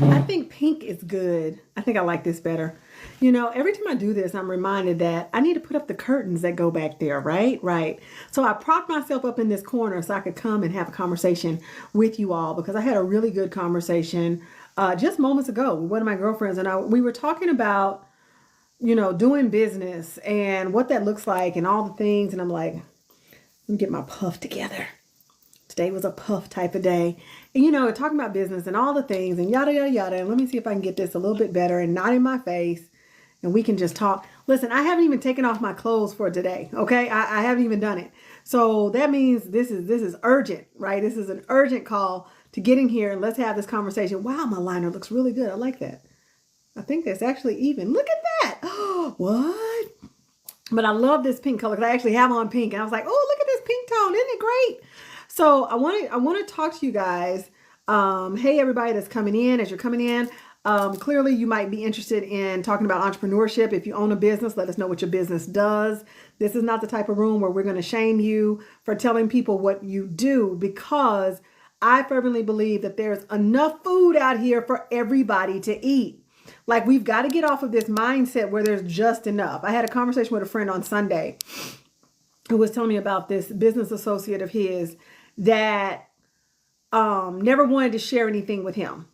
I think pink is good. I think I like this better. You know, every time I do this, I'm reminded that I need to put up the curtains that go back there, right? Right. So I propped myself up in this corner so I could come and have a conversation with you all because I had a really good conversation just moments ago with one of my girlfriends. And we were talking about, doing business and what that looks like and all the things. And I'm like, let me get my puff together. Today was a puff type of day. And, talking about business and all the things and yada, yada, yada. And let me see if I can get this a little bit better and not in my face. And we can just talk. Listen, I haven't even taken off my clothes for today. Okay. I haven't even done it. So that means this is urgent, right? This is an urgent call to get in here and let's have this conversation. Wow, my liner looks really good. I like that. I think that's actually even. Look at that. Oh, what? But I love this pink color because I actually have on pink. And I was like, oh, look at this pink tone. Isn't it great? So I want to talk to you guys. Hey, everybody that's coming in. As you're coming in, clearly you might be interested in talking about entrepreneurship. If you own a business, let us know what your business does. This is not the type of room where we're going to shame you for telling people what you do, because I fervently believe that there's enough food out here for everybody to eat. Like, we've got to get off of this mindset where there's just enough. I had a conversation with a friend on Sunday who was telling me about this business associate of his that never wanted to share anything with him.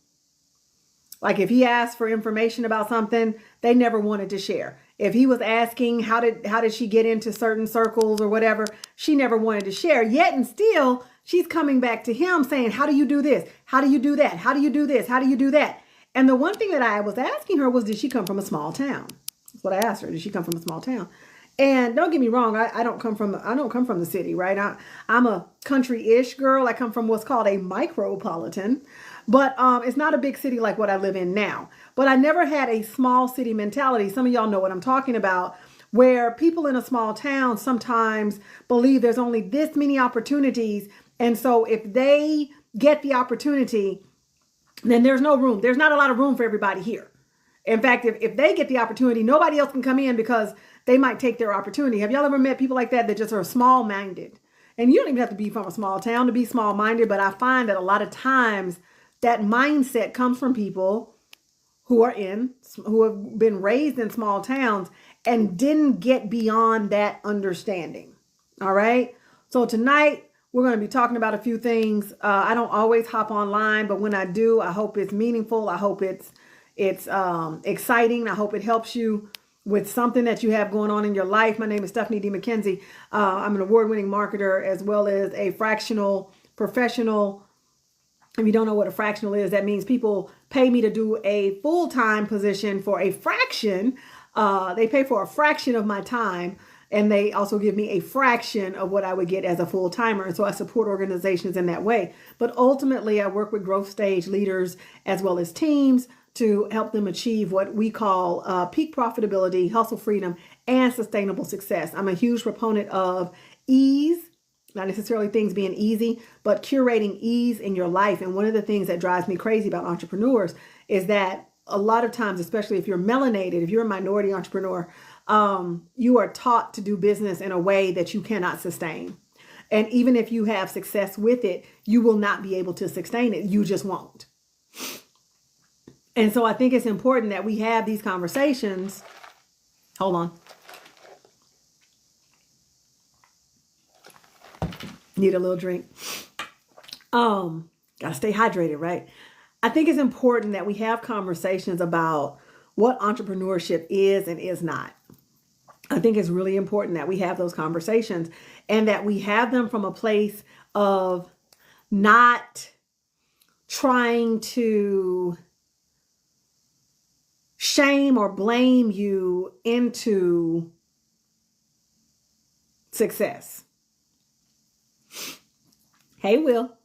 Like, if he asked for information about something, they never wanted to share. If he was asking how did she get into certain circles or whatever, she never wanted to share. Yet and still, she's coming back to him saying, how do you do this? How do you do that? How do you do this? How do you do that? And the one thing that I was asking her was, did she come from a small town? That's what I asked her. Did she come from a small town? And don't get me wrong, I don't come from the city, right? I'm a country-ish girl. I come from what's called a micropolitan, but it's not a big city like what I live in now. But I never had a small city mentality. Some of y'all know what I'm talking about, where people in a small town sometimes believe there's only this many opportunities. And so if they get the opportunity, then there's no room. There's not a lot of room for everybody here. In fact, if they get the opportunity, nobody else can come in because they might take their opportunity. Have y'all ever met people like that just are small-minded? And you don't even have to be from a small town to be small-minded, but I find that a lot of times that mindset comes from people who have been raised in small towns and didn't get beyond that understanding. All right. So tonight we're going to be talking about a few things. I don't always hop online, but when I do, I hope it's meaningful. I hope it's exciting. I hope it helps you with something that you have going on in your life. My name is Stephanie D. McKenzie. I'm an award-winning marketer as well as a fractional professional. If you don't know what a fractional is, that means people pay me to do a full-time position for a fraction. They pay for a fraction of my time, and they also give me a fraction of what I would get as a full-timer. And so I support organizations in that way. But ultimately, I work with growth stage leaders as well as teams to help them achieve what we call peak profitability, hustle freedom, and sustainable success. I'm a huge proponent of ease, not necessarily things being easy, but curating ease in your life. And one of the things that drives me crazy about entrepreneurs is that a lot of times, especially if you're melanated, if you're a minority entrepreneur, you are taught to do business in a way that you cannot sustain. And even if you have success with it, you will not be able to sustain it. You just won't. And so I think it's important that we have these conversations. Hold on. Need a little drink. Gotta stay hydrated, right? I think it's important that we have conversations about what entrepreneurship is and is not. I think it's really important that we have those conversations and that we have them from a place of not trying to shame or blame you into success. Hey, Will.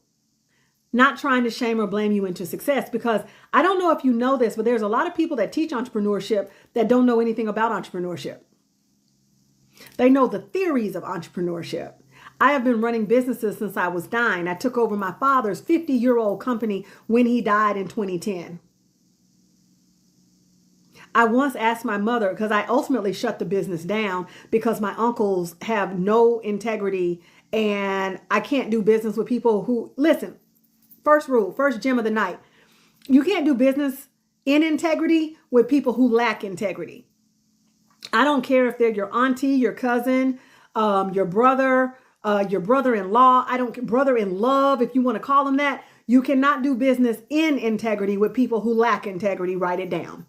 Not trying to shame or blame you into success, because I don't know if you know this, but there's a lot of people that teach entrepreneurship that don't know anything about entrepreneurship. They know the theories of entrepreneurship. I have been running businesses since I was 9. I took over my father's 50-year-old company when he died in 2010. I once asked my mother, because I ultimately shut the business down because my uncles have no integrity and I can't do business with people who, listen, first rule, first gem of the night. You can't do business in integrity with people who lack integrity. I don't care if they're your auntie, your cousin, your brother-in-law. I don't care, brother-in-love, if you want to call them that. You cannot do business in integrity with people who lack integrity. Write it down.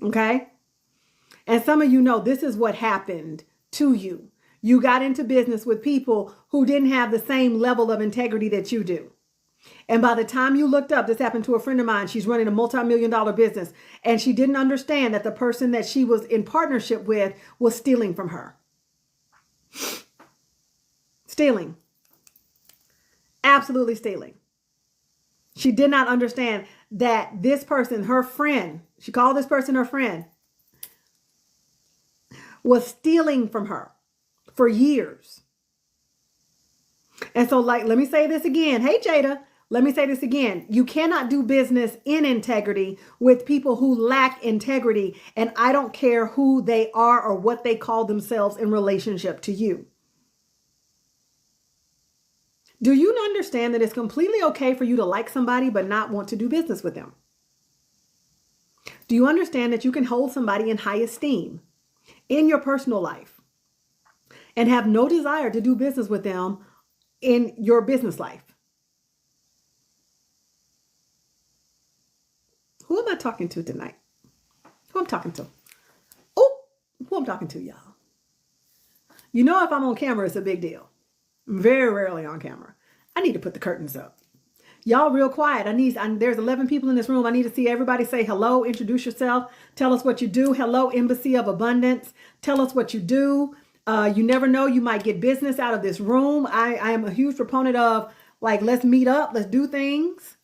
Okay? And some of you know this is what happened to you. You got into business with people who didn't have the same level of integrity that you do. And by the time you looked up, this happened to a friend of mine. She's running a multi-million-dollar business, and she didn't understand that the person that she was in partnership with was stealing from her. Stealing. Absolutely stealing. She did not understand that this person, her friend, she called this person her friend, was stealing from her for years. And so, like, let me say this again. Hey, Jada, let me say this again. You cannot do business in integrity with people who lack integrity. And I don't care who they are or what they call themselves in relationship to you. Do you understand that it's completely okay for you to like somebody but not want to do business with them? Do you understand that you can hold somebody in high esteem in your personal life and have no desire to do business with them in your business life? Who am I talking to tonight? Who I'm talking to? Oh, who I'm talking to, y'all. You know, if I'm on camera, it's a big deal. I'm very rarely on camera. I need to put the curtains up. Y'all real quiet. There's 11 people in this room. I need to see everybody say hello, introduce yourself. Tell us what you do. Hello, Embassy of Abundance. Tell us what you do. You never know, you might get business out of this room. I am a huge proponent of, like, let's meet up, let's do things.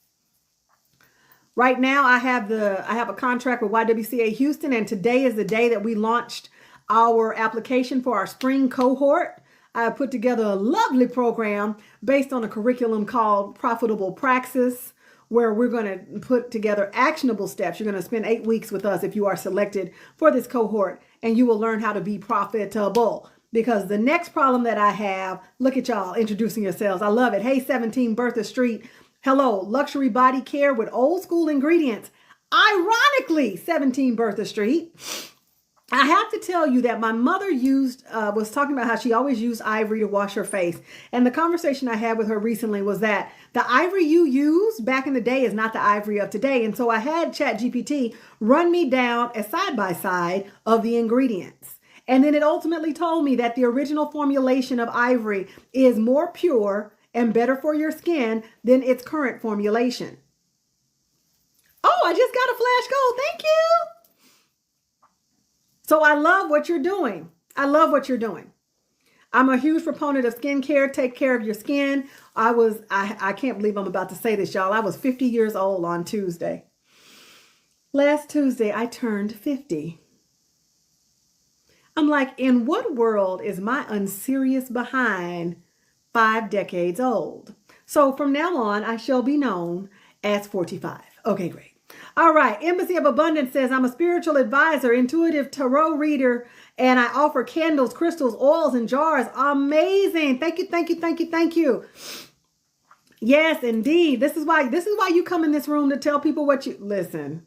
Right now, I have a contract with YWCA Houston, and today is the day that we launched our application for our spring cohort. I put together a lovely program based on a curriculum called Profitable Praxis, where we're going to put together actionable steps. You're going to spend 8 weeks with us if you are selected for this cohort, and you will learn how to be profitable. Because the next problem that I have, look at y'all introducing yourselves. I love it. Hey, 17 Bertha Street. Hello, luxury body care with old school ingredients. Ironically, 17 Bertha Street. I have to tell you that my mother was talking about how she always used ivory to wash her face. And the conversation I had with her recently was that the ivory you used back in the day is not the ivory of today. And so I had ChatGPT run me down a side-by-side of the ingredients. And then it ultimately told me that the original formulation of ivory is more pure and better for your skin than its current formulation. Oh, I just got a flash code. Thank you. So I love what you're doing. I love what you're doing. I'm a huge proponent of skincare. Take care of your skin. I can't believe I'm about to say this, y'all. I was 50 years old on Tuesday. Last Tuesday, I turned 50. I'm like, in what world is my unserious behind 5 decades old? So from now on, I shall be known as 45. Okay, great. All right. Embassy of Abundance says, I'm a spiritual advisor, intuitive tarot reader, and I offer candles, crystals, oils, and jars. Amazing. Thank you, thank you, thank you, thank you. Yes, indeed. This is why you come in this room to tell people what you listen.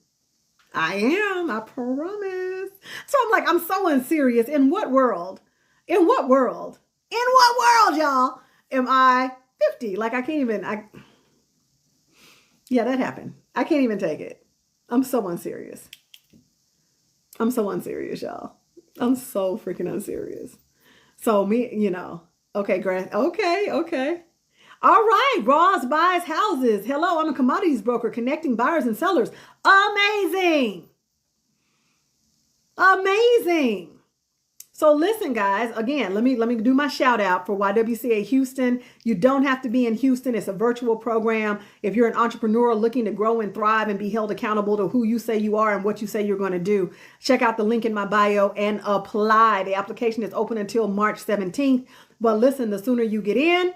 I am, I promise. So I'm like, I'm so unserious. In what world? In what world? In what world, y'all, am I 50? Like, I can't even, yeah, that happened. I can't even take it. I'm so unserious. I'm so unserious, y'all. I'm so freaking unserious. So me, okay, okay. All right, Ross buys houses. Hello, I'm a commodities broker connecting buyers and sellers. Amazing. Amazing. So listen, guys, again, let me do my shout out for YWCA Houston. You don't have to be in Houston. It's a virtual program. If you're an entrepreneur looking to grow and thrive and be held accountable to who you say you are and what you say you're going to do, check out the link in my bio and apply. The application is open until March 17th. But listen, the sooner you get in,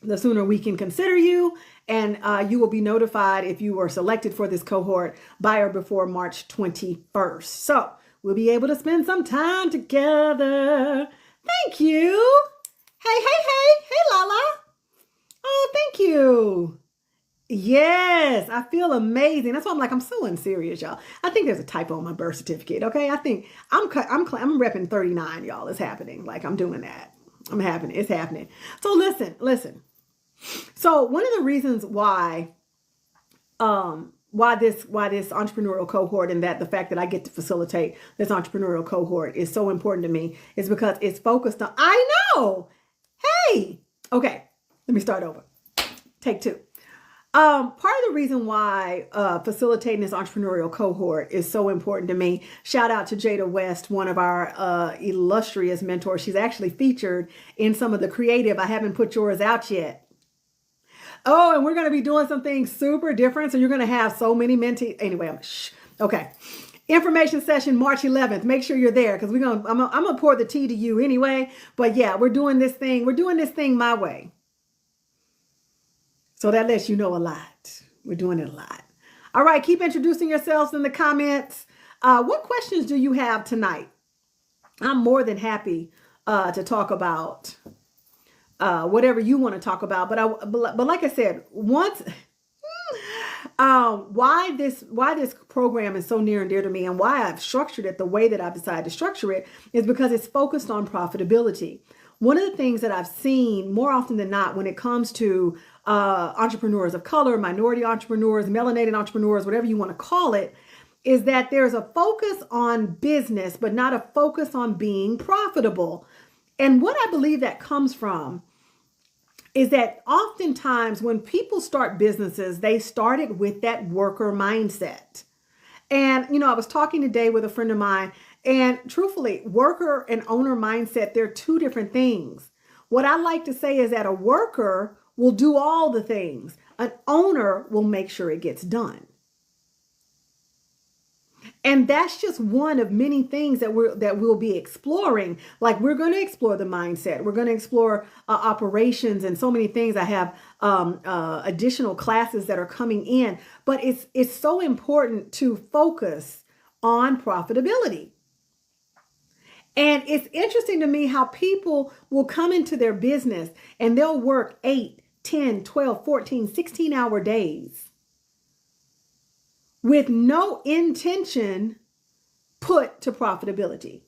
the sooner we can consider you, and you will be notified if you were selected for this cohort by or before March 21st. So we'll be able to spend some time together. Thank you. Hey, Lala. Oh, thank you. Yes, I feel amazing. That's why I'm like, I'm so unserious, y'all. I think there's a typo on my birth certificate. Okay, I think I'm repping 39, y'all. It's happening. Like I'm doing that. I'm happening. It's happening. So listen. So one of the reasons why this entrepreneurial cohort, and that the fact that I get to facilitate this entrepreneurial cohort is so important to me is because it's focused on. I know. Hey. Okay. Let me start over. Take two. Part of the reason why facilitating this entrepreneurial cohort is so important to me, shout out to Jada West, one of our illustrious mentors. She's actually featured in some of the creative. I haven't put yours out yet. Oh, and we're going to be doing something super different. So you're going to have so many mentees. Anyway, okay. Information session March 11th. Make sure you're there because I'm going to pour the tea to you anyway. But yeah, we're doing this thing. We're doing this thing my way. So that lets you know a lot. We're doing it a lot. All right. Keep introducing yourselves in the comments. What questions do you have tonight? I'm more than happy to talk about whatever you want to talk about. But like I said, once why this program is so near and dear to me and why I've structured it the way that I've decided to structure it is because it's focused on profitability. One of the things that I've seen more often than not when it comes to entrepreneurs of color, minority entrepreneurs, melanated entrepreneurs, whatever you want to call it, is that there's a focus on business, but not a focus on being profitable. And what I believe that comes from is that oftentimes when people start businesses, they started with that worker mindset. And, I was talking today with a friend of mine, and truthfully, worker and owner mindset, they're two different things. What I like to say is that a worker will do all the things. An owner will make sure it gets done. And that's just one of many things that we'll be exploring. Like we're going to explore the mindset. We're going to explore operations and so many things. I have additional classes that are coming in, but it's so important to focus on profitability. And it's interesting to me how people will come into their business and they'll work 8, 10, 12, 14, 16-hour days with no intention put to profitability.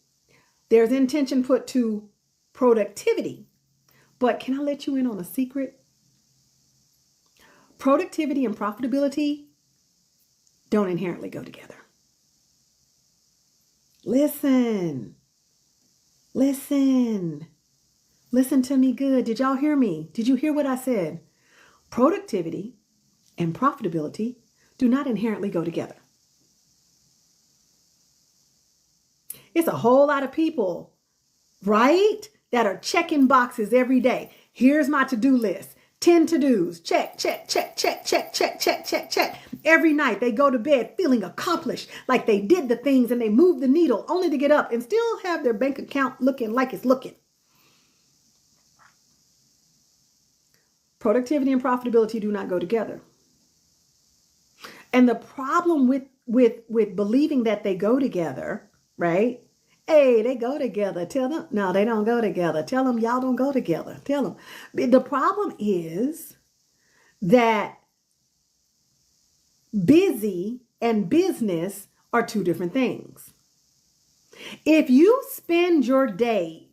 There's intention put to productivity. But can I let you in on a secret? Productivity and profitability don't inherently go together. Listen to me good. Did y'all hear me? Did you hear what I said? Productivity and profitability do not inherently go together. It's a whole lot of people, right, that are checking boxes every day. Here's my to-do list. 10 to-dos. Check. Every night they go to bed feeling accomplished, like they did the things and they moved the needle only to get up and still have their bank account looking like it's looking. Productivity and profitability do not go together. And the problem with believing that they go together, right? Hey, they go together. Tell them, no, they don't go together. Tell them y'all don't go together. Tell them. The problem is that busy and business are two different things. If you spend your days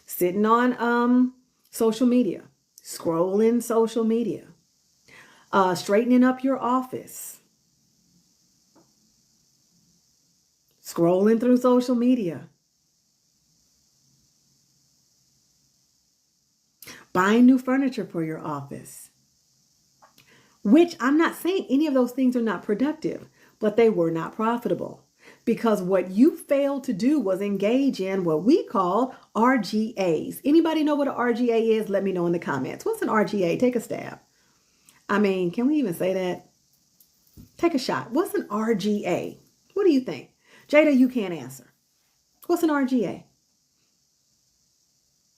sitting on social media, scrolling social media, straightening up your office, scrolling through social media, buying new furniture for your office, which I'm not saying any of those things are not productive, but they were not profitable because what you failed to do was engage in what we call RGAs. Anybody know what an RGA is? Let me know in the comments. What's an RGA? Take a stab. I mean, can we even say that? Take a shot. What's an RGA? What do you think? Jada, you can't answer. What's an RGA?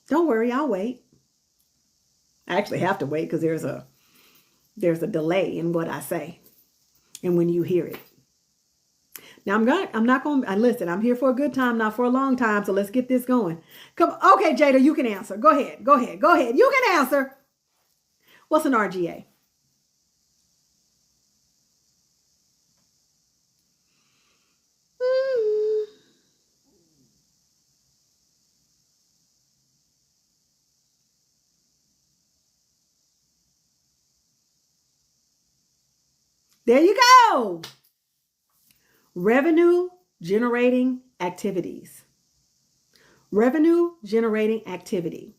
Don't worry, I'll wait. I actually have to wait because there's a delay in what I say and when you hear it. Now listen, I'm here for a good time, not for a long time. So let's get this going. Come. Okay, Jada, you can answer. Go ahead. You can answer. What's an RGA? There you go. Revenue generating activities. Revenue generating activities.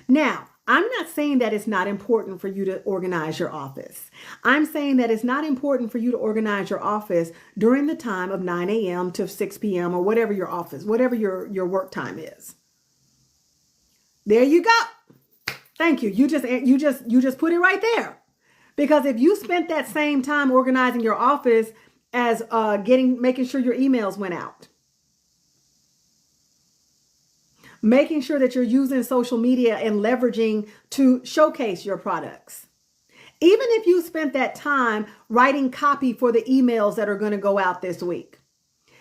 Now, I'm not saying that it's not important for you to organize your office. I'm saying that it's not important for you to organize your office during the time of 9 a.m. to 6 p.m. or whatever your office, whatever your work time is. There you go. Thank you. You just put it right there. Because if you spent that same time organizing your office as making sure your emails went out, making sure that you're using social media and leveraging to showcase your products, even if you spent that time writing copy for the emails that are going to go out this week,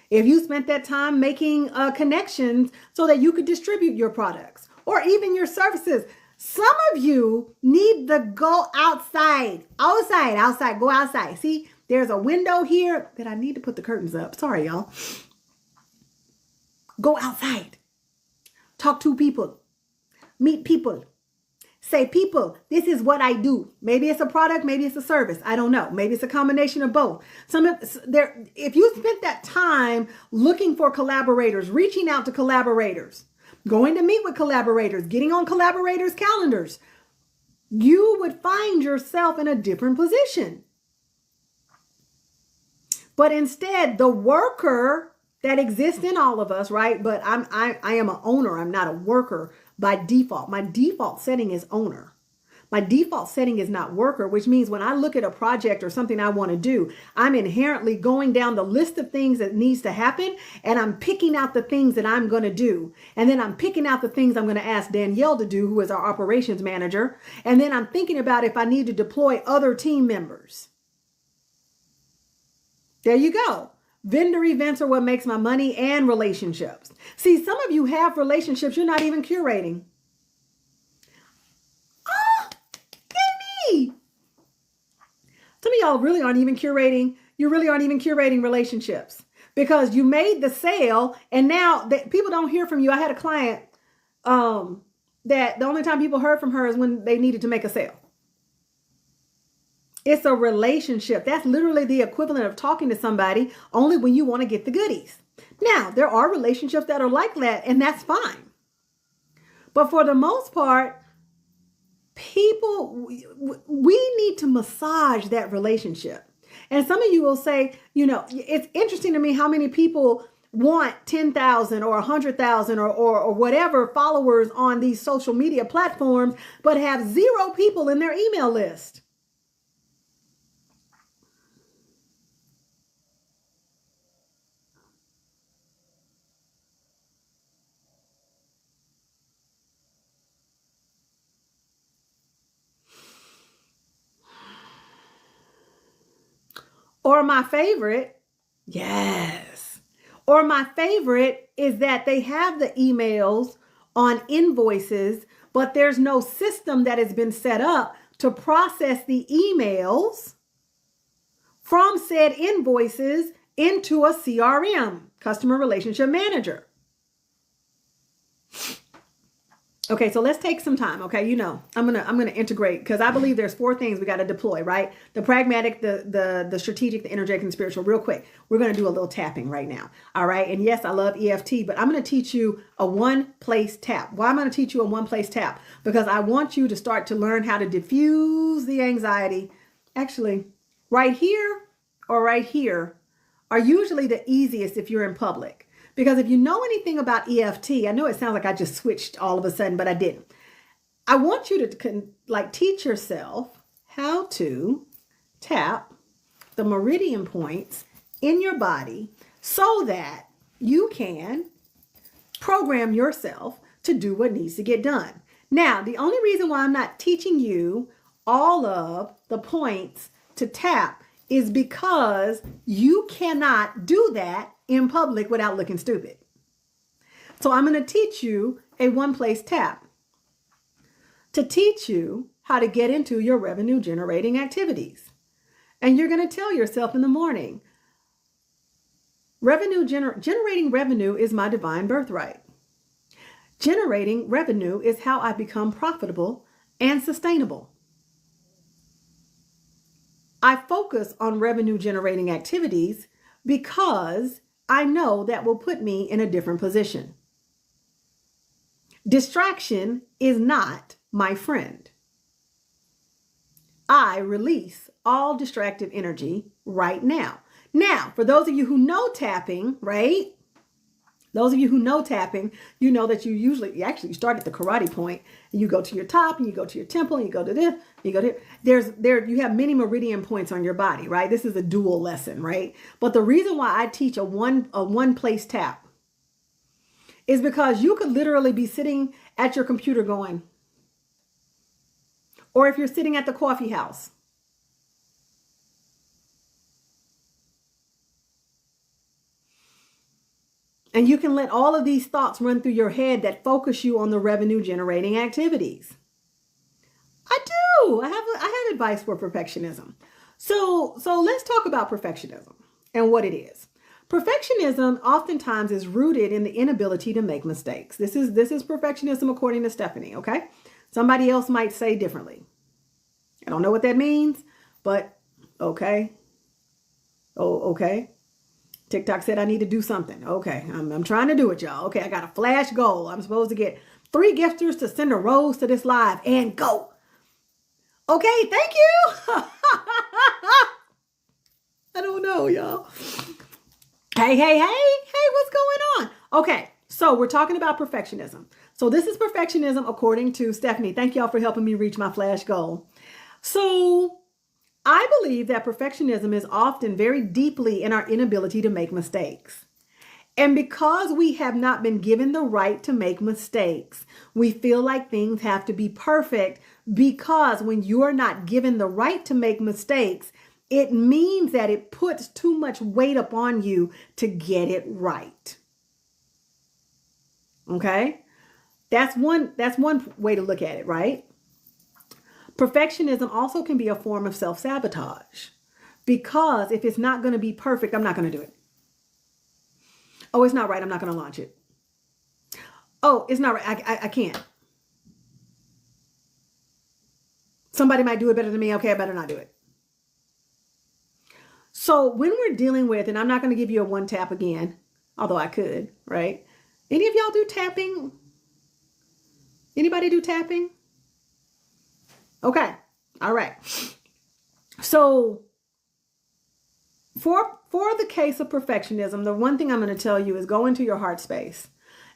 if you spent that time making connections so that you could distribute your products or even your services. Some of you need to go outside, go outside. See, there's a window here that I need to put the curtains up. Sorry, y'all. Go outside. Talk to people. Meet people. Say, people, this is what I do. Maybe it's a product, maybe it's a service. I don't know. Maybe it's a combination of both. If you spent that time looking for collaborators, reaching out to collaborators, going to meet with collaborators, getting on collaborators' calendars, you would find yourself in a different position. But instead, the worker that exists in all of us, right? But I am an owner. I'm not a worker by default. My default setting is owner. My default setting is not worker, which means when I look at a project or something I want to do, I'm inherently going down the list of things that needs to happen, and I'm picking out the things that I'm going to do. And then I'm picking out the things I'm going to ask Danielle to do, who is our operations manager. And then I'm thinking about if I need to deploy other team members. There you go. Vendor events are what makes my money, and relationships. See, some of you have relationships you're not even curating. Some of y'all really aren't even curating. You really aren't even curating relationships because you made the sale and now that people don't hear from you. I had a client that the only time people heard from her is when they needed to make a sale. It's a relationship. That's literally the equivalent of talking to somebody only when you want to get the goodies. Now, there are relationships that are like that, and that's fine. But for the most part, people, we need to massage that relationship. And some of you will say, it's interesting to me how many people want 10,000 or 100,000 or whatever followers on these social media platforms, but have 0 people in their email list. Or my favorite, yes. Or my favorite is that they have the emails on invoices, but there's no system that has been set up to process the emails from said invoices into a CRM, customer relationship manager. Okay, so let's take some time. Okay, I'm gonna integrate because I believe there's 4 things we got to deploy, right? The pragmatic, the strategic, the energetic, and spiritual. Real quick, we're gonna do a little tapping right now. All right, and yes, I love EFT, but I'm gonna teach you a one-place tap. Why am I gonna teach you a one-place tap? Because I want you to start to learn how to diffuse the anxiety. Actually, right here or right here are usually the easiest if you're in public. Because if you know anything about EFT, I know it sounds like I just switched all of a sudden, but I didn't. I want you to teach yourself how to tap the meridian points in your body so that you can program yourself to do what needs to get done. Now, the only reason why I'm not teaching you all of the points to tap is because you cannot do that in public without looking stupid. So I'm going to teach you a one-place tap to teach you how to get into your revenue generating activities. And you're going to tell yourself in the morning, generating revenue is my divine birthright. Generating revenue is how I become profitable and sustainable. I focus on revenue generating activities because I know that will put me in a different position. Distraction is not my friend. I release all distractive energy right now. Now, for those of you who know tapping, right? Those of you who know tapping, you know that you actually start at the karate point and you go to your top and you go to your temple and you go to this, you go to you have many meridian points on your body, right? This is a dual lesson, right? But the reason why I teach a one place tap is because you could literally be sitting at your computer going, or if you're sitting at the coffee house, and you can let all of these thoughts run through your head that focus you on the revenue generating activities. I do. I have advice for perfectionism. So let's talk about perfectionism and what it is. Perfectionism oftentimes is rooted in the inability to make mistakes. This is perfectionism according to Stephanie, okay? Somebody else might say differently. I don't know what that means, but okay. Oh, okay. TikTok said I need to do something. Okay, I'm trying to do it, y'all. Okay, I got a flash goal. I'm supposed to get 3 gifters to send a rose to this live and go. Okay, thank you. I don't know, y'all. Hey, what's going on? Okay, so we're talking about perfectionism. So this is perfectionism according to Stephanie. Thank y'all for helping me reach my flash goal. So I believe that perfectionism is often very deeply in our inability to make mistakes. And because we have not been given the right to make mistakes, we feel like things have to be perfect, because when you are not given the right to make mistakes, it means that it puts too much weight upon you to get it right. Okay? That's one way to look at it, right? Perfectionism also can be a form of self-sabotage, because if it's not going to be perfect, I'm not going to do it. Oh, it's not right. I'm not going to launch it. Oh, it's not right. I can't. Somebody might do it better than me. Okay, I better not do it. So when we're dealing with, and I'm not going to give you a one tap again, although I could, right? Any of y'all do tapping? Anybody do tapping? Okay. All right. So for the case of perfectionism, the one thing I'm going to tell you is go into your heart space,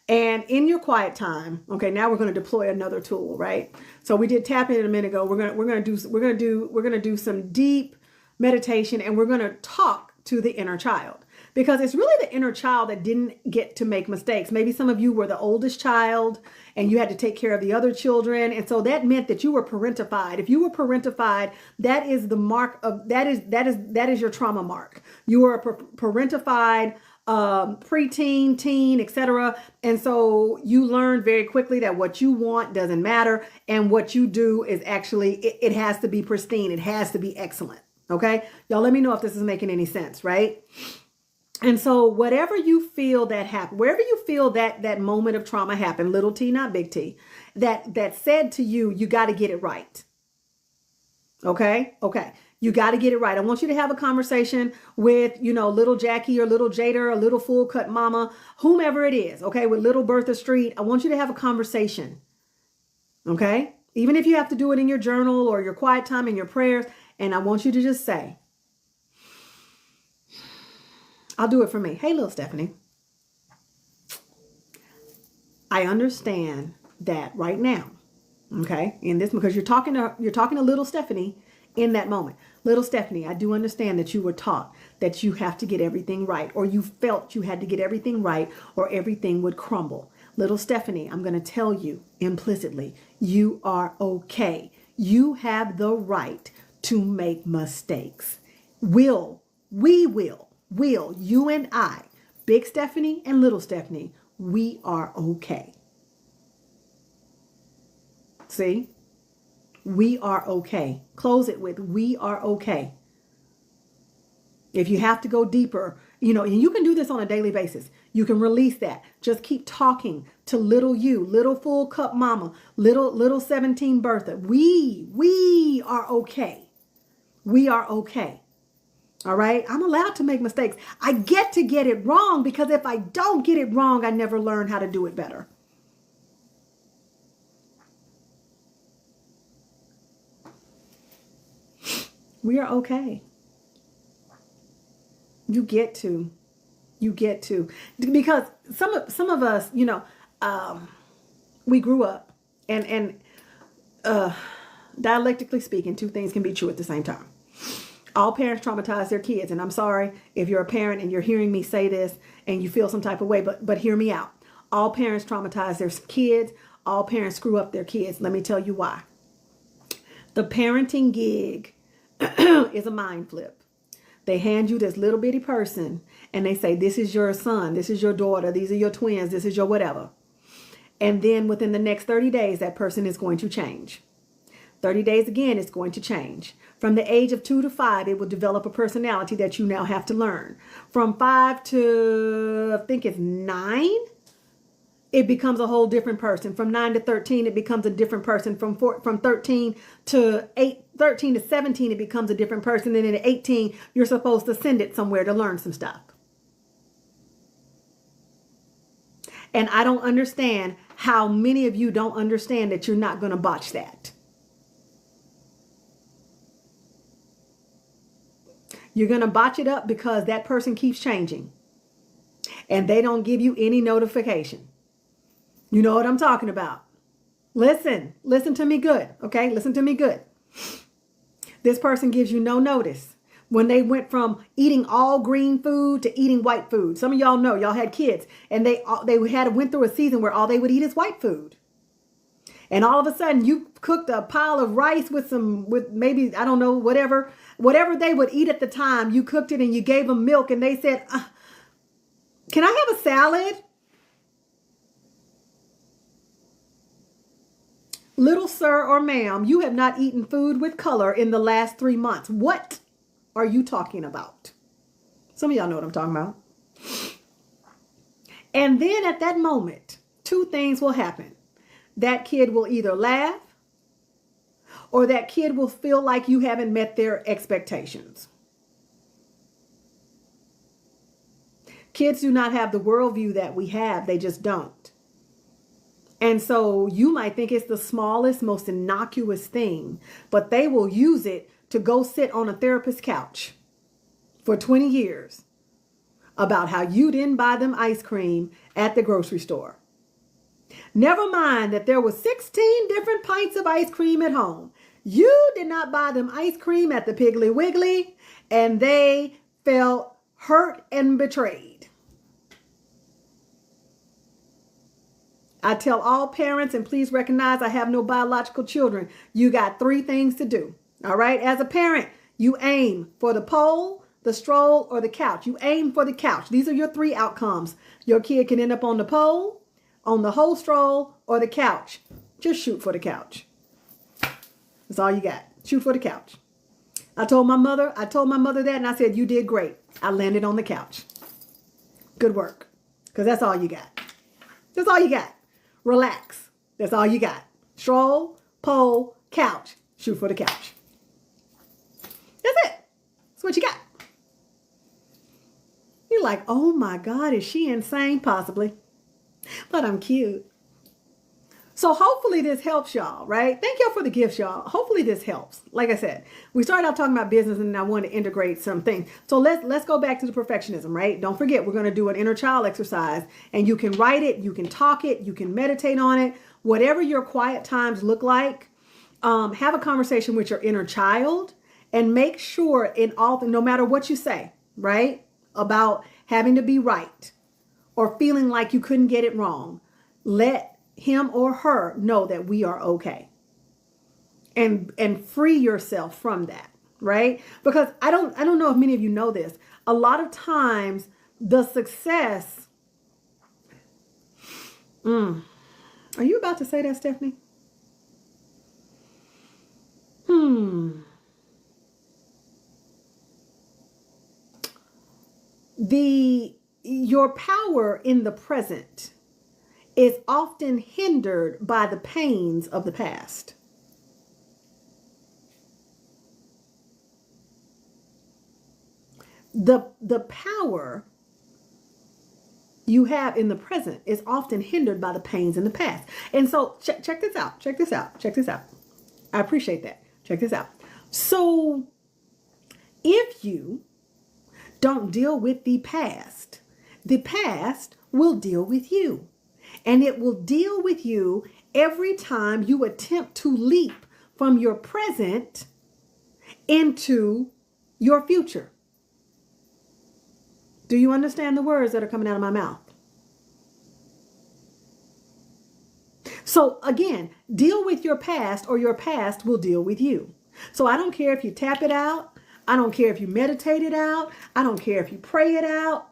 and in your quiet time. Okay. Now we're going to deploy another tool, right? So we did tapping a minute ago. We're going to do some deep meditation, and we're going to talk to the inner child, because it's really the inner child that didn't get to make mistakes. Maybe some of you were the oldest child and you had to take care of the other children. And so that meant that you were parentified. If you were parentified, that is the mark of, that is your trauma mark. You were a parentified, preteen, teen, etc. And so you learned very quickly that what you want doesn't matter. And what you do is actually, it has to be pristine. It has to be excellent. Okay. Y'all let me know if this is making any sense, right? And so whatever you feel that happened, wherever you feel that moment of trauma happened, little t, not big T, that said to you, you got to get it right. Okay. Okay. You got to get it right. I want you to have a conversation with, little Jackie or little Jada or little full cut mama, whomever it is. Okay. With little Bertha Street. I want you to have a conversation. Okay. Even if you have to do it in your journal or your quiet time in your prayers. And I want you to just say, I'll do it for me. Hey, little Stephanie. I understand that right now. Okay. In this, because you're talking to little Stephanie in that moment. Little Stephanie, I do understand that you were taught that you have to get everything right, or you felt you had to get everything right, or everything would crumble. Little Stephanie, I'm going to tell you implicitly, you are okay. You have the right to make mistakes. You and I, big Stephanie and little Stephanie, we are okay. See? We are okay. Close it with, we are okay. If you have to go deeper, and you can do this on a daily basis. You can release that. Just keep talking to little you, little full cup mama, little 17 Bertha. We are okay. We are okay. All right. I'm allowed to make mistakes. I get to get it wrong, because if I don't get it wrong, I never learn how to do it better. We are okay. You get to, because some of us, we grew up, and dialectically speaking, two things can be true at the same time. All parents traumatize their kids, and I'm sorry if you're a parent and you're hearing me say this and you feel some type of way, but hear me out. All parents traumatize their kids. All parents screw up their kids. Let me tell you why. The parenting gig is a mind flip. They hand you this little bitty person and they say, this is your son, this is your daughter, these are your twins, this is your whatever. And then within the next 30 days, that person is going to change. 30 days again, it's going to change. From the age of 2 to 5, it will develop a personality that you now have to learn. From 5 to, I think it's 9, it becomes a whole different person. From 9 to 13, it becomes a different person. From 13 to 17, it becomes a different person. And then at 18, you're supposed to send it somewhere to learn some stuff. And I don't understand how many of you don't understand that you're not going to botch that. You're going to botch it up because that person keeps changing and they don't give you any notification. You know what I'm talking about. Listen to me good. Okay. Listen to me good. This person gives you no notice when they went from eating all green food to eating white food. Some of y'all know, y'all had kids and they went through a season where all they would eat is white food. And all of a sudden you cooked a pile of rice with maybe, I don't know, whatever they would eat at the time. You cooked it and you gave them milk and they said, can I have a salad? Little sir or ma'am, you have not eaten food with color in the last 3 months. What are you talking about? Some of y'all know what I'm talking about. And then at that moment, two things will happen. That kid will either laugh or that kid will feel like you haven't met their expectations. Kids do not have the worldview that we have. They just don't. And so you might think it's the smallest, most innocuous thing, but they will use it to go sit on a therapist's couch for 20 years about how you didn't buy them ice cream at the grocery store. Never mind that there was 16 different pints of ice cream at home. You did not buy them ice cream at the Piggly Wiggly, and they felt hurt and betrayed. I tell all parents, and please recognize I have no biological children. You got 3 things to do. All right. As a parent, you aim for the pole, the stroll, or the couch. You aim for the couch. These are your 3 outcomes. Your kid can end up on the pole, on the whole stroll, or the couch. Just shoot for the couch. That's all you got. Shoot for the couch. I told my mother that, and I said, you did great. I landed on the couch. Good work. Because that's all you got. That's all you got. Relax. That's all you got. Stroll, pole, couch. Shoot for the couch. That's it. That's what you got. You're like, oh my God, is she insane? Possibly. But I'm cute. So hopefully this helps y'all, right? Thank y'all for the gifts, y'all. Hopefully this helps. Like I said, we started out talking about business and I want to integrate some things. So let's go back to the perfectionism, right? Don't forget, we're going to do an inner child exercise and you can write it, you can talk it, you can meditate on it. Whatever your quiet times look like, have a conversation with your inner child and make sure no matter what you say, right? About having to be right or feeling like you couldn't get it wrong, let him or her know that we are okay. And free yourself from that, right? Because I don't know if many of you know this. A lot of times the success. Are you about to say that, Stephanie? Hmm. Your power in the present is often hindered by the pains of the past. The power you have in the present is often hindered by the pains in the past. And so check this out. Check this out. Check this out. I appreciate that. Check this out. So if you don't deal with the past will deal with you. And it will deal with you every time you attempt to leap from your present into your future. Do you understand the words that are coming out of my mouth? So again, deal with your past or your past will deal with you. So I don't care if you tap it out. I don't care if you meditate it out. I don't care if you pray it out.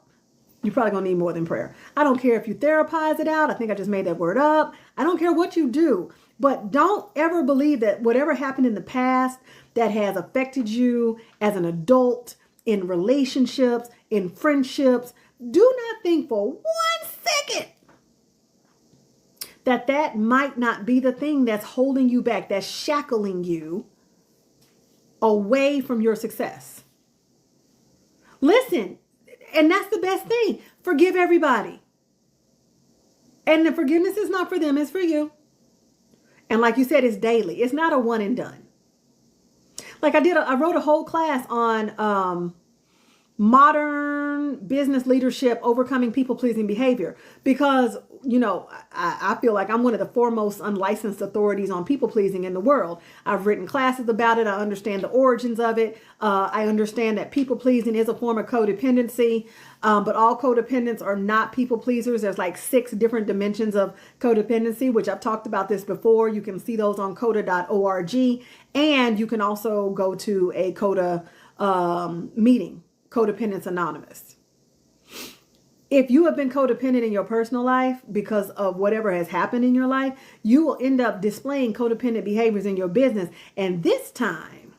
You're probably going to need more than prayer. I don't care if you therapize it out. I think I just made that word up. I don't care what you do. But don't ever believe that whatever happened in the past that has affected you as an adult, in relationships, in friendships, do not think for 1 second that might not be the thing that's holding you back, that's shackling you away from your success. Listen, and that's the best thing. Forgive everybody. And the forgiveness is not for them, it's for you. And like you said, it's daily. It's not a one and done. Like I wrote a whole class on modern business leadership, overcoming people-pleasing behavior, because, I feel like I'm one of the foremost unlicensed authorities on people-pleasing in the world. I've written classes about it. I understand the origins of it. I understand that people-pleasing is a form of codependency, but all codependents are not people-pleasers. There's like 6 different dimensions of codependency, which I've talked about this before. You can see those on coda.org, and you can also go to a Coda meeting, Codependence Anonymous. If you have been codependent in your personal life because of whatever has happened in your life, you will end up displaying codependent behaviors in your business. And this time,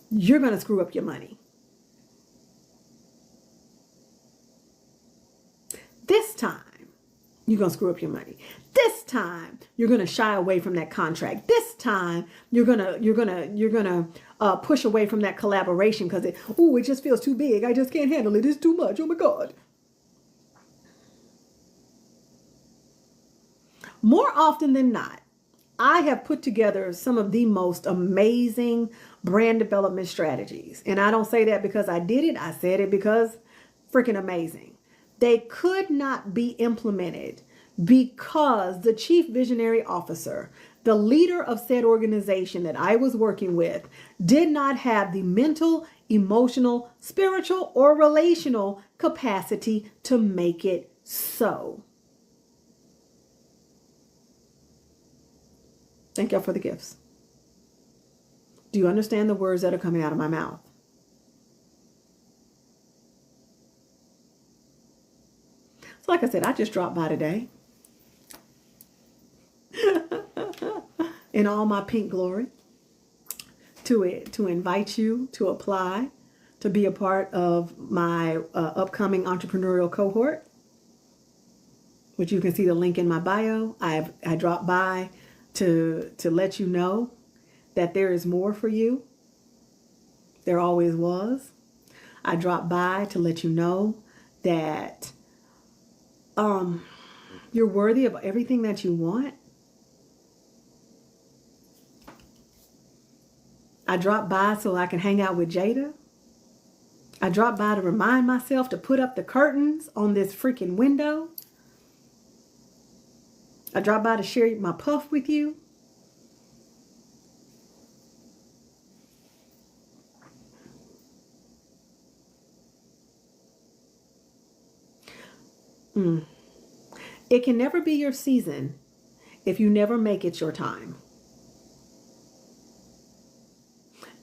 you're going to screw up your money. This time, you're going to screw up your money. This time, you're going to shy away from that contract. This time, you're going to push away from that collaboration because it just feels too big. I just can't handle it. It's too much. Oh my God. More often than not, I have put together some of the most amazing brand development strategies. And I don't say that because I did it. I said it because freaking amazing. They could not be implemented because the chief visionary officer, the leader of said organization that I was working with, did not have the mental, emotional, spiritual, or relational capacity to make it so. Thank y'all for the gifts. Do you understand the words that are coming out of my mouth? So like I said, I just dropped by today in all my pink glory to invite you to apply to be a part of my upcoming entrepreneurial cohort, which you can see the link in my bio. I dropped by to let you know that there is more for you. There always was. I dropped by to let you know that you're worthy of everything that you want. I dropped by so I can hang out with Jada. I dropped by to remind myself to put up the curtains on this freaking window. I dropped by to share my puff with you. It can never be your season if you never make it your time.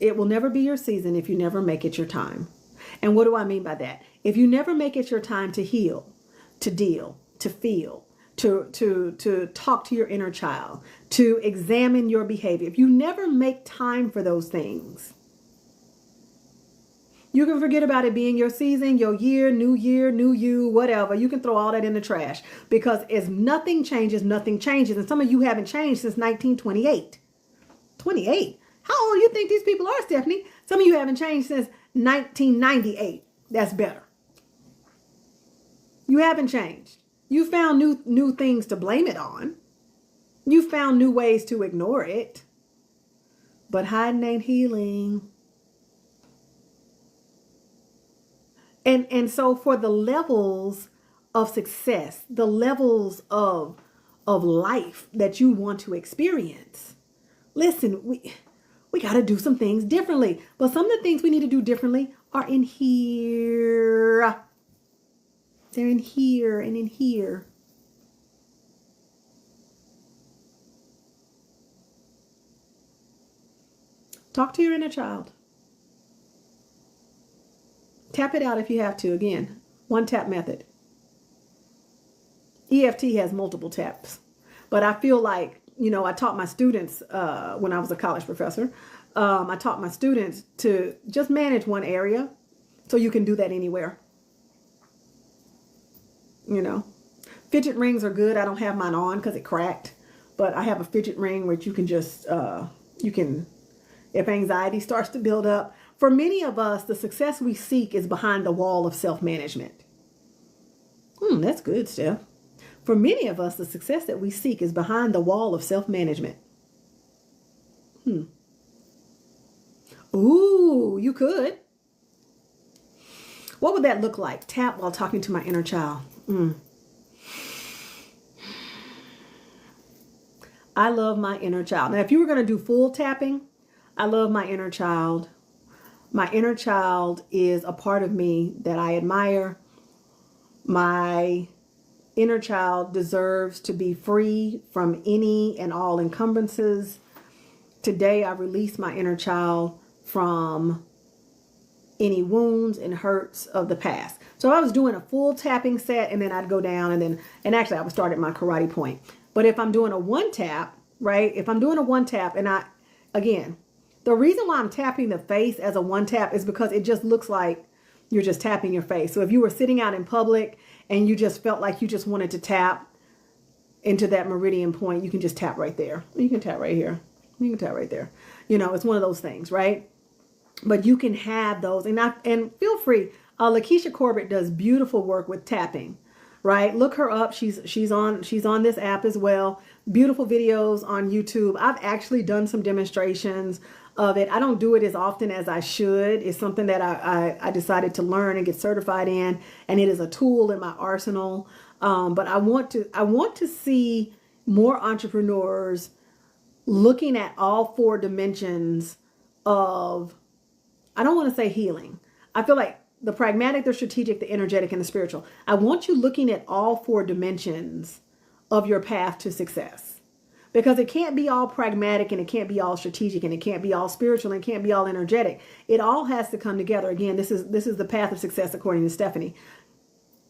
It will never be your season if you never make it your time. And what do I mean by that? If you never make it your time to heal, to deal, to feel, to talk to your inner child, to examine your behavior. If you never make time for those things, you can forget about it being your season, your year, new you, whatever. You can throw all that in the trash, because as nothing changes, nothing changes. And some of you haven't changed since 1928. 28? How old do you think these people are, Stephanie? Some of you haven't changed since 1998. That's better. You haven't changed. You found new things to blame it on. You found new ways to ignore it. But hiding ain't healing. And so for the levels of success, the levels of life that you want to experience, listen, we got to do some things differently. But some of the things we need to do differently are in here. They're in here and in here. Talk to your inner child. Tap it out if you have to. Again, one tap method. EFT has multiple taps. But I feel like, I taught my students when I was a college professor. I taught my students to just manage one area, so you can do that anywhere. Fidget rings are good. I don't have mine on because it cracked, but I have a fidget ring which you can just, if anxiety starts to build up. For many of us, the success we seek is behind the wall of self-management. That's good, Steph. For many of us, the success that we seek is behind the wall of self-management. Ooh, you could. What would that look like? Tap while talking to my inner child. I love my inner child. Now, if you were going to do full tapping, I love my inner child. My inner child is a part of me that I admire. My inner child deserves to be free from any and all encumbrances. Today, I release my inner child from any wounds and hurts of the past. So I was doing a full tapping set, and then I'd go down, and actually I would start at my karate point. But if I'm doing a one tap, right? If I'm doing a one tap, and again, the reason why I'm tapping the face as a one tap is because it just looks like you're just tapping your face. So if you were sitting out in public and you just felt like you just wanted to tap into that meridian point, you can just tap right there. You can tap right here. You can tap right there. It's one of those things, right? But you can have those, and feel free. Lakeisha Corbett does beautiful work with tapping, right? Look her up. She's on this app as well. Beautiful videos on YouTube. I've actually done some demonstrations of it. I don't do it as often as I should. It's something that I decided to learn and get certified in, and it is a tool in my arsenal. But I want to see more entrepreneurs looking at all four dimensions of, I don't want to say healing. I feel like the pragmatic, the strategic, the energetic, and the spiritual. I want you looking at all four dimensions of your path to success. Because it can't be all pragmatic, and it can't be all strategic, and it can't be all spiritual, and it can't be all energetic. It all has to come together. Again, this is the path of success according to Stephanie.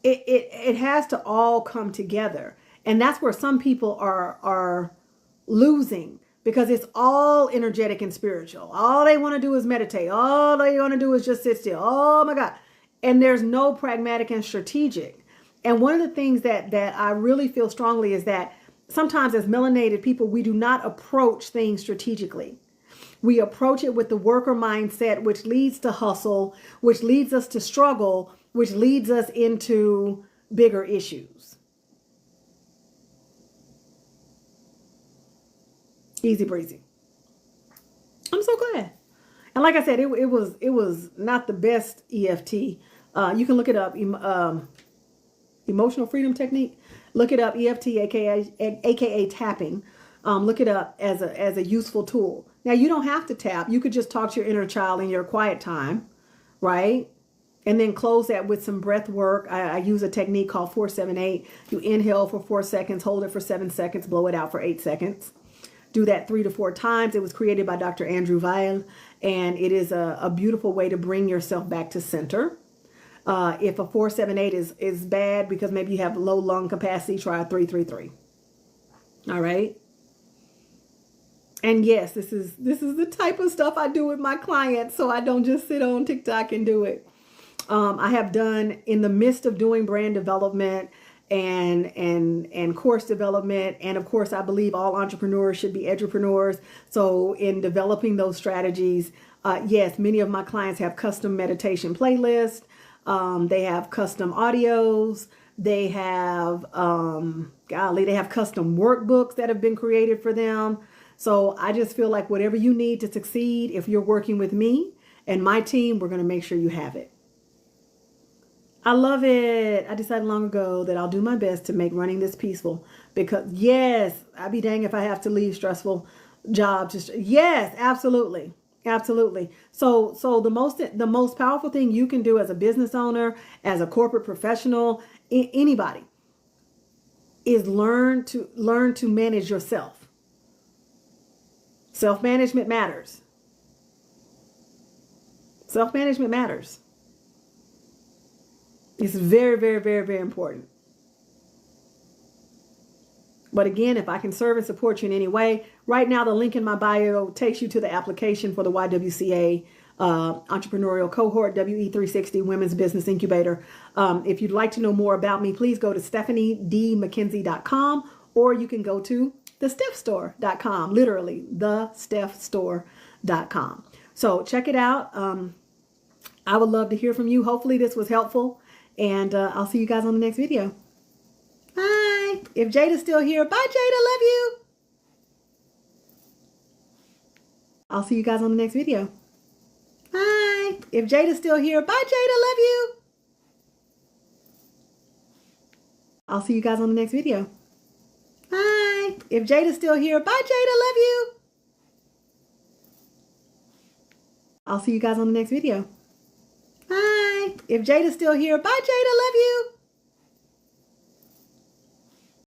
It has to all come together. And that's where some people are losing, because it's all energetic and spiritual. All they want to do is meditate. All they want to do is just sit still. Oh my God. And there's no pragmatic and strategic. And one of the things that I really feel strongly is that sometimes as melanated people, we do not approach things strategically. We approach it with the worker mindset, which leads to hustle, which leads us to struggle, which leads us into bigger issues. Easy breezy. I'm so glad. And like I said, it was not the best EFT. You can look it up. Emotional freedom technique. Look it up. EFT, aka tapping. Look it up as a useful tool. Now you don't have to tap. You could just talk to your inner child in your quiet time, right? And then close that with some breath work. I use a technique called 4-7-8. You inhale for 4 seconds, hold it for 7 seconds, blow it out for 8 seconds. Do that 3 to 4 times. It was created by Dr. Andrew Weil, and it is a beautiful way to bring yourself back to center. If a 478 is bad because maybe you have low lung capacity, try a 333. All right. And yes, this is the type of stuff I do with my clients, so I don't just sit on TikTok and do it. I have done, in the midst of doing brand development and course development, and of course I believe all entrepreneurs should be edupreneurs. So in developing those strategies, yes, many of my clients have custom meditation playlists. They have custom audios. They have they have custom workbooks that have been created for them. So I just feel like whatever you need to succeed, if you're working with me and my team, we're going to make sure you have it. I love it. I decided long ago that I'll do my best to make running this peaceful, because yes, I'd be dang if I have to leave stressful jobs. Yes, absolutely. Absolutely. So the most powerful thing you can do as a business owner, as a corporate professional, anybody, is learn to manage yourself. Self-management matters. Self-management matters. It's very, very, very, very important. But again, if I can serve and support you in any way, right now the link in my bio takes you to the application for the YWCA Entrepreneurial Cohort WE360 Women's Business Incubator. If you'd like to know more about me, please go to stephaniedmckenzie.com, or you can go to thestephstore.com, literally thestephstore.com. So check it out. I would love to hear from you. Hopefully this was helpful, and I'll see you guys on the next video. Bye. If Jada's still here, bye Jada, love you. I'll see you guys on the next video. Bye. If Jada's still here, bye Jada, love you. I'll see you guys on the next video. Bye. If Jada's still here, bye Jada, love you. I'll see you guys on the next video. Bye. If Jada's still here, bye Jada, love you.